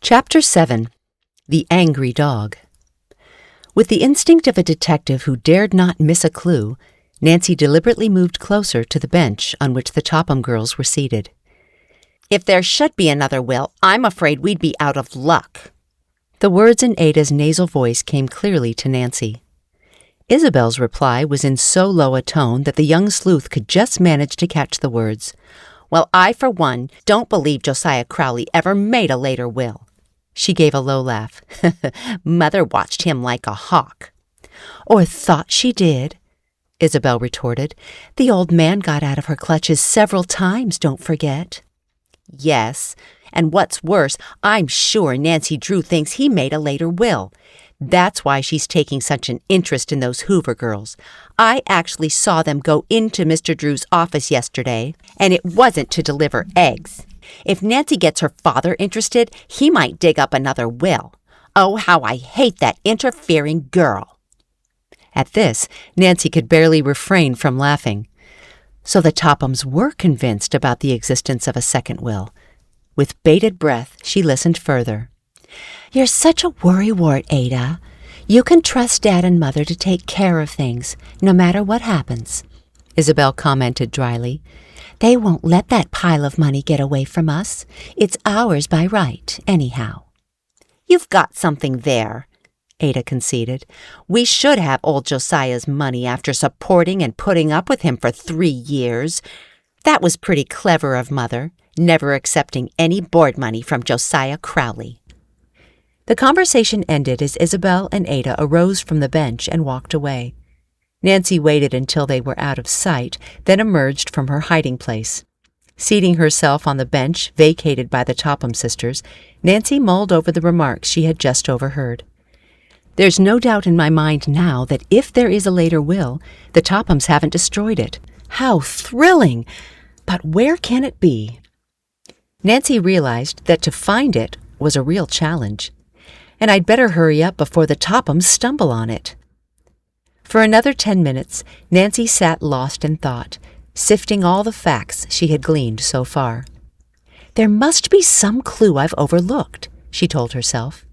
Chapter 7. The Angry Dog. With the instinct of a detective who dared not miss a clue, Nancy deliberately moved closer to the bench on which the Topham girls were seated. "If there should be another will, I'm afraid we'd be out of luck." The words in Ada's nasal voice came clearly to Nancy. Isabel's reply was in so low a tone that the young sleuth could just manage to catch the words. "Well, I, for one, don't believe Josiah Crowley ever made a later will." She gave a low laugh. "Mother watched him like a hawk." "Or thought she did," Isabel retorted. "The old man got out of her clutches several times, don't forget." "Yes, and what's worse, I'm sure Nancy Drew thinks he made a later will. That's why she's taking such an interest in those Hoover girls. I actually saw them go into Mr. Drew's office yesterday, and it wasn't to deliver eggs. If Nancy gets her father interested, he might dig up another will. Oh, how I hate that interfering girl." At this, Nancy could barely refrain from laughing. So the Tophams were convinced about the existence of a second will. With bated breath, she listened further. "You're such a worrywart, Ada. You can trust Dad and Mother to take care of things, no matter what happens," Isabel commented dryly. "They won't let that pile of money get away from us. It's ours by right, anyhow." "You've got something there," Ada conceded. "We should have old Josiah's money after supporting and putting up with him for 3 years. That was pretty clever of Mother, never accepting any board money from Josiah Crowley." The conversation ended as Isabel and Ada arose from the bench and walked away. Nancy waited until they were out of sight, then emerged from her hiding place. Seating herself on the bench vacated by the Topham sisters, Nancy mulled over the remarks she had just overheard. "There's no doubt in my mind now that if there is a later will, the Tophams haven't destroyed it. How thrilling! But where can it be?" Nancy realized that to find it was a real challenge. "And I'd better hurry up before the Tophams stumble on it." For another 10 minutes, Nancy sat lost in thought, sifting all the facts she had gleaned so far. "There must be some clue I've overlooked," she told herself.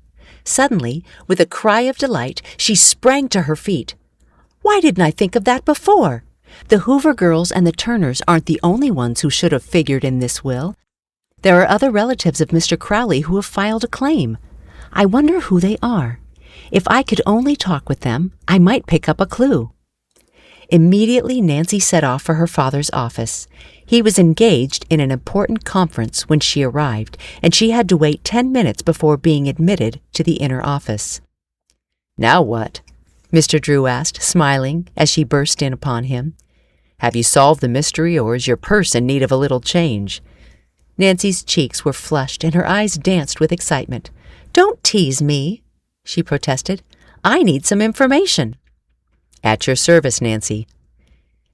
Suddenly, with a cry of delight, she sprang to her feet. "Why didn't I think of that before? The Hoover girls and the Turners aren't the only ones who should have figured in this will. There are other relatives of Mr. Crowley who have filed a claim. I wonder who they are. If I could only talk with them, I might pick up a clue." Immediately, Nancy set off for her father's office. He was engaged in an important conference when she arrived, and she had to wait 10 minutes before being admitted to the inner office. "Now what?" Mr. Drew asked, smiling, as she burst in upon him. "Have you solved the mystery, or is your purse in need of a little change?" Nancy's cheeks were flushed, and her eyes danced with excitement. "Don't tease me," she protested. "I need some information." "At your service, Nancy."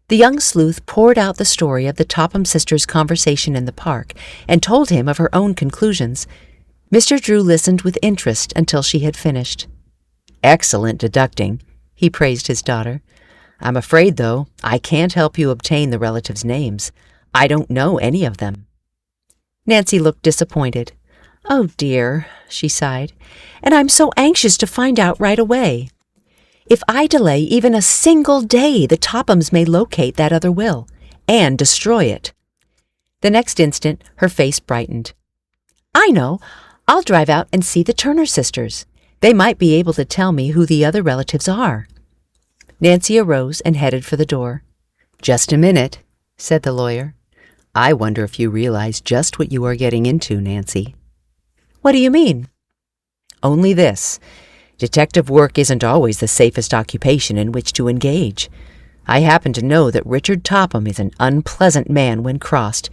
The young sleuth poured out the story of the Topham sisters' conversation in the park and told him of her own conclusions. Mr. Drew listened with interest until she had finished. "Excellent deducting," he praised his daughter. "I'm afraid, though, I can't help you obtain the relatives' names. I don't know any of them." Nancy looked disappointed. "Oh, dear," she sighed, "and I'm so anxious to find out right away. If I delay even a single day, the Tophams may locate that other will and destroy it." The next instant, her face brightened. "I know. I'll drive out and see the Turner sisters. They might be able to tell me who the other relatives are." Nancy arose and headed for the door. "Just a minute," said the lawyer. "I wonder if you realize just what you are getting into, Nancy." "What do you mean?" "Only this. Detective work isn't always the safest occupation in which to engage. I happen to know that Richard Topham is an unpleasant man when crossed.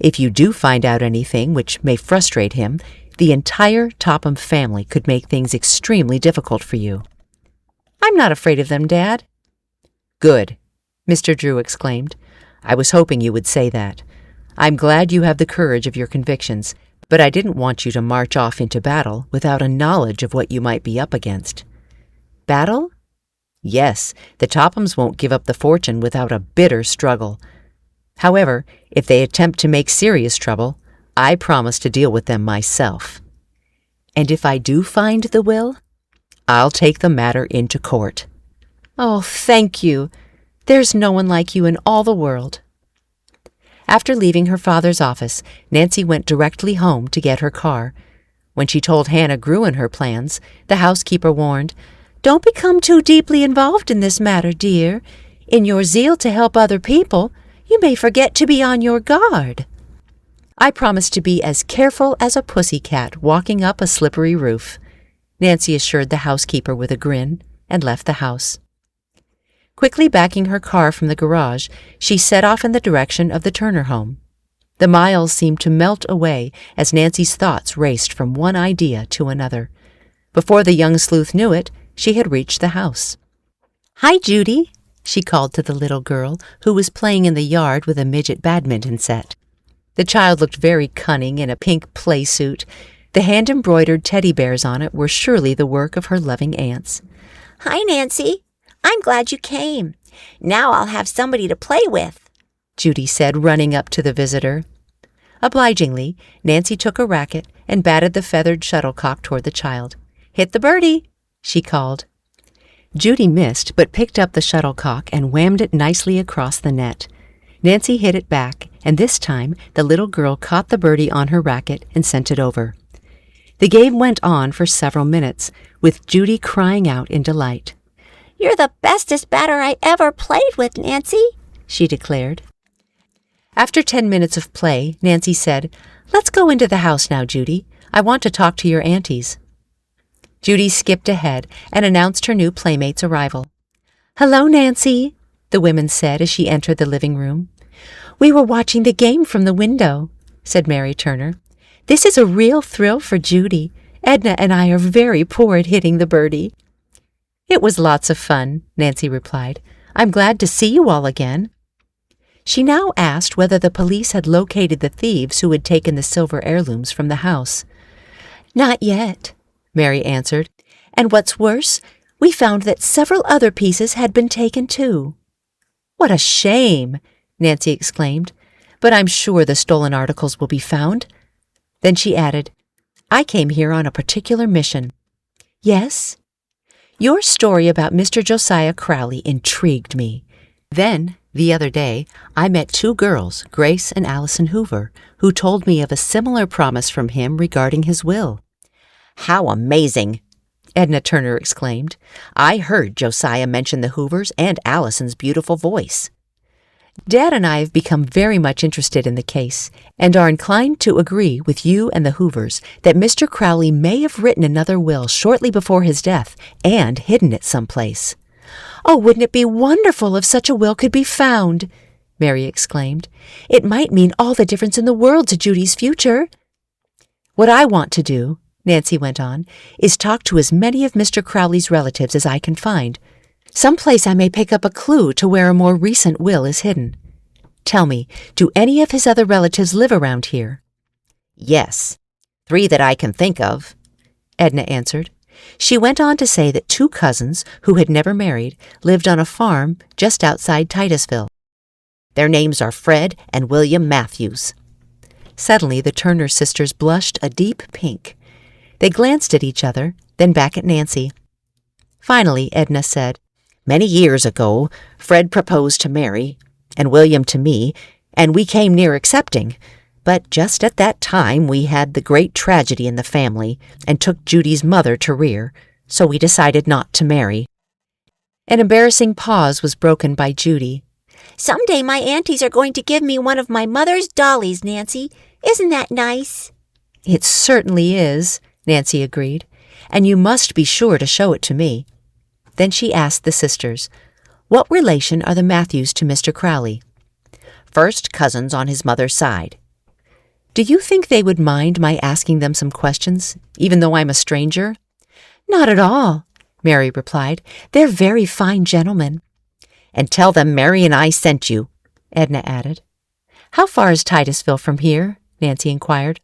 If you do find out anything which may frustrate him, the entire Topham family could make things extremely difficult for you." "I'm not afraid of them, Dad." "Good," Mr. Drew exclaimed. "I was hoping you would say that. I'm glad you have the courage of your convictions, but I didn't want you to march off into battle without a knowledge of what you might be up against." "Battle?" "Yes, the Tophams won't give up the fortune without a bitter struggle. However, if they attempt to make serious trouble, I promise to deal with them myself." And if I do find the will, I'll take the matter into court." "Oh, thank you. There's no one like you in all the world." After leaving her father's office, Nancy went directly home to get her car. When she told Hannah Gruen her plans, the housekeeper warned, "Don't become too deeply involved in this matter, dear. In your zeal to help other people, you may forget to be on your guard." "I promise to be as careful as a pussycat walking up a slippery roof," Nancy assured the housekeeper with a grin, and left the house. Quickly backing her car from the garage, she set off in the direction of the Turner home. The miles seemed to melt away as Nancy's thoughts raced from one idea to another. Before the young sleuth knew it, she had reached the house. "Hi, Judy," she called to the little girl, who was playing in the yard with a midget badminton set. The child looked very cunning in a pink play suit. The hand-embroidered teddy bears on it were surely the work of her loving aunts. "Hi, Nancy. I'm glad you came. Now I'll have somebody to play with," Judy said, running up to the visitor. Obligingly, Nancy took a racket and batted the feathered shuttlecock toward the child. "Hit the birdie," she called. Judy missed, but picked up the shuttlecock and whammed it nicely across the net. Nancy hit it back, and this time the little girl caught the birdie on her racket and sent it over. The game went on for several minutes, with Judy crying out in delight. "You're the bestest batter I ever played with, Nancy," she declared. After 10 minutes of play, Nancy said, "Let's go into the house now, Judy. I want to talk to your aunties." Judy skipped ahead and announced her new playmate's arrival. "Hello, Nancy," the women said as she entered the living room. "We were watching the game from the window," said Mary Turner. "This is a real thrill for Judy. Edna and I are very poor at hitting the birdie." "It was lots of fun," Nancy replied. "I'm glad to see you all again." She now asked whether the police had located the thieves who had taken the silver heirlooms from the house. "Not yet," Mary answered. "And what's worse, we found that several other pieces had been taken too." "What a shame!" Nancy exclaimed. "But I'm sure the stolen articles will be found." Then she added, "I came here on a particular mission." "Yes?" "Your story about Mr. Josiah Crowley intrigued me. Then, the other day, I met two girls, Grace and Allison Hoover, who told me of a similar promise from him regarding his will." "How amazing!" Edna Turner exclaimed. "I heard Josiah mention the Hoovers and Allison's beautiful voice." "Dad and I have become very much interested in the case and are inclined to agree with you and the Hoovers that Mr. Crowley may have written another will shortly before his death and hidden it someplace." "Oh, wouldn't it be wonderful if such a will could be found?" Mary exclaimed. "It might mean all the difference in the world to Judy's future." "What I want to do," Nancy went on, "is talk to as many of Mr. Crowley's relatives as I can find. Someplace I may pick up a clue to where a more recent will is hidden. Tell me, do any of his other relatives live around here?" "Yes, 3 that I can think of," Edna answered. She went on to say that 2 cousins, who had never married, lived on a farm just outside Titusville. "Their names are Fred and William Matthews." Suddenly the Turner sisters blushed a deep pink. They glanced at each other, then back at Nancy. Finally, Edna said, "Many years ago, Fred proposed to Mary, and William to me, and we came near accepting. But just at that time we had the great tragedy in the family and took Judy's mother to rear, so we decided not to marry." An embarrassing pause was broken by Judy. "Someday my aunties are going to give me one of my mother's dollies, Nancy. Isn't that nice?" "It certainly is," Nancy agreed, "and you must be sure to show it to me." Then she asked the sisters, "What relation are the Matthews to Mr. Crowley?" "First cousins on his mother's side." "Do you think they would mind my asking them some questions, even though I'm a stranger?" "Not at all," Mary replied. "They're very fine gentlemen." "And tell them Mary and I sent you," Edna added. "How far is Titusville from here?" Nancy inquired.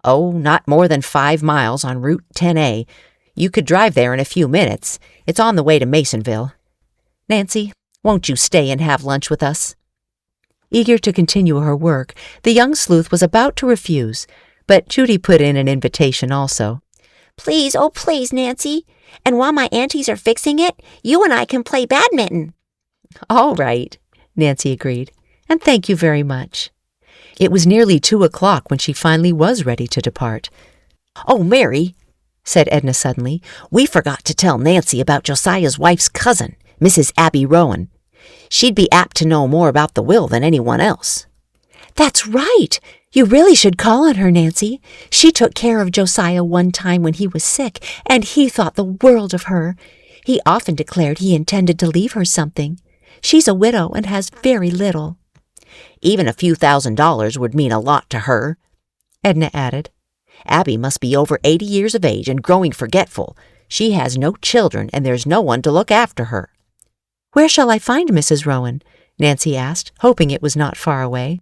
"Oh, not more than 5 miles on Route 10A. You could drive there in a few minutes. It's on the way to Masonville. Nancy, won't you stay and have lunch with us?" Eager to continue her work, the young sleuth was about to refuse, but Judy put in an invitation also. Please, oh please, Nancy. And while my aunties are fixing it, you and I can play badminton." "All right," Nancy agreed, "and thank you very much." It was nearly 2 o'clock when she finally was ready to depart. "Oh, Mary," said Edna suddenly, "we forgot to tell Nancy about Josiah's wife's cousin, Mrs. Abby Rowan. She'd be apt to know more about the will than anyone else." "That's right. You really should call on her, Nancy. She took care of Josiah one time when he was sick, and he thought the world of her. He often declared he intended to leave her something. She's a widow and has very little." "Even a few $1,000s would mean a lot to her," Edna added. "Abby must be over 80 years of age and growing forgetful. She has no children, and there's no one to look after her." "Where shall I find Mrs. Rowan?" Nancy asked, hoping it was not far away.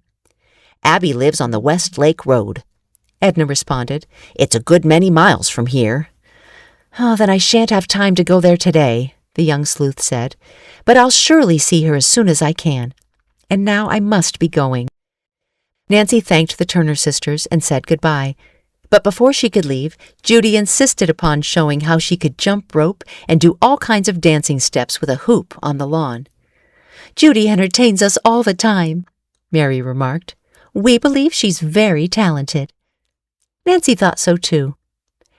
"Abby lives on the West Lake Road," Edna responded. "It's a good many miles from here." "Oh, then I shan't have time to go there today," the young sleuth said. "But I'll surely see her as soon as I can. And now I must be going." Nancy thanked the Turner sisters and said goodbye. But before she could leave, Judy insisted upon showing how she could jump rope and do all kinds of dancing steps with a hoop on the lawn. "Judy entertains us all the time," Mary remarked. "We believe she's very talented." Nancy thought so too.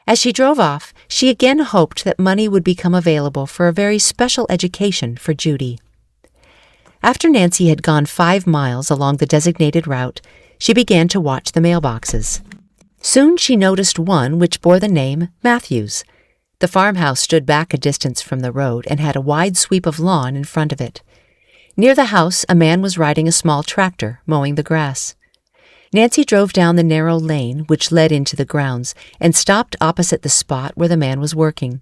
As she drove off, she again hoped that money would become available for a very special education for Judy. After Nancy had gone 5 miles along the designated route, she began to watch the mailboxes. Soon she noticed one which bore the name Matthews. The farmhouse stood back a distance from the road and had a wide sweep of lawn in front of it. Near the house, a man was riding a small tractor, mowing the grass. Nancy drove down the narrow lane which led into the grounds and stopped opposite the spot where the man was working.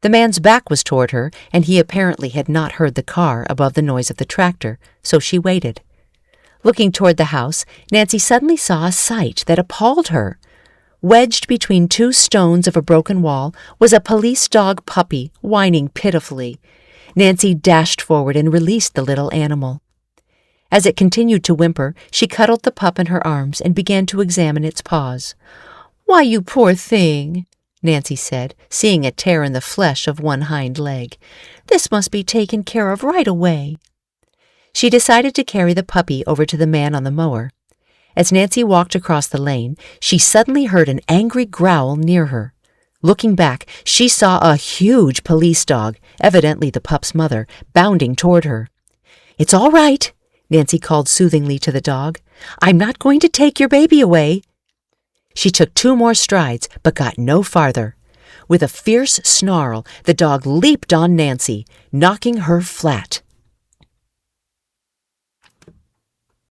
The man's back was toward her, and he apparently had not heard the car above the noise of the tractor, so she waited. Looking toward the house, Nancy suddenly saw a sight that appalled her. Wedged between 2 stones of a broken wall was a police dog puppy, whining pitifully. Nancy dashed forward and released the little animal. As it continued to whimper, she cuddled the pup in her arms and began to examine its paws. "Why, you poor thing," Nancy said, seeing a tear in the flesh of one hind leg. "This must be taken care of right away." She decided to carry the puppy over to the man on the mower. As Nancy walked across the lane, she suddenly heard an angry growl near her. Looking back, she saw a huge police dog, evidently the pup's mother, bounding toward her. "It's all right," Nancy called soothingly to the dog. "I'm not going to take your baby away." She took 2 more strides, but got no farther. With a fierce snarl, the dog leaped on Nancy, knocking her flat.